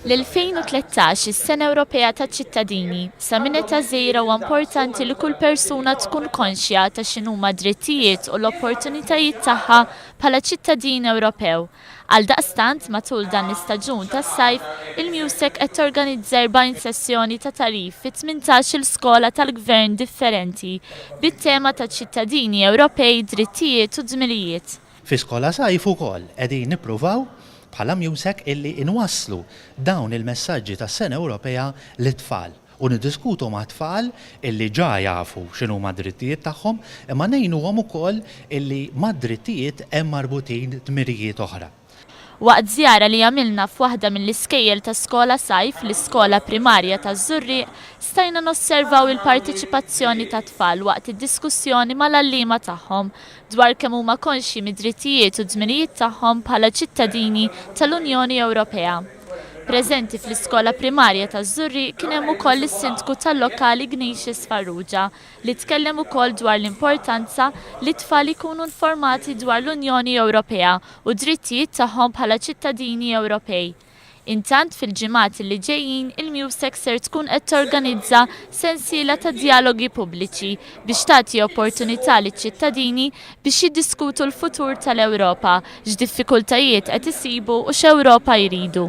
L-2013 is-Sena Ewropea taċ-Ċittadini. Sa minn età żgħira huwa importanti li kull persuna tkun konxja ta' x'inhuma d-drittijiet u l-opportunitajiet tagħha bħala ċittadin Ewropew. Għaldaqstant matul dan l-istaġun tas-sajf, il-MEUSAC qed torganizza 40 sessjoni ta' tarif fi 18 il-Skola tal-gvern differenti bit-tema ta' ċittadini Ewropej, drittijiet u dmirijiet. Fi skola sajf ukoll qegħdin nippruvaw bħala MEUSAC illi inwasslu dawn il-messaġġi tas-Sena Ewropea lit-tfal u niddiskutu ma' tfal illi ġa jafu x'inhuma d-drittijiet tagħhom imma ngħinuhom ukoll illi mad-drittijiet hemm marbutin dmirijiet oħra. Waqt żjara li għamilna f'waħda mill-iskejjel ta' skola sajf l-Iskola Primarja taż-Żurrieq, stajna nosservaw il-partiċipazzjoni ta' tfal waqt id-diskussjoni mal-għalliema tagħhom dwar kemm huma konxi mid-drittijiet u dmirijiet tagħhom bħala ċittadini tal-Unjoni Ewropea. Preżenti fl-Iskola Primarja taż-Żurrieq kien hemm ukoll is-Sindku tal-Lokali Gnixis Farrugia li tkellem ukoll dwar l-importanza li t-tfal ikunu informati dwar l-Unjoni Ewropea u drittijiet tagħhom bħala ċittadini Ewropej. Intant fil-ġimgħat li ġejjin il-MEUSAC ser tkun qed torganizza sensiela ta' dijalogi pubbliċi biex tagħti opportunità liċ-ċittadini biex jiddiskutu l-futur tal-Ewropa, x'diffikultajiet qed isibu u x'Ewropa jridu.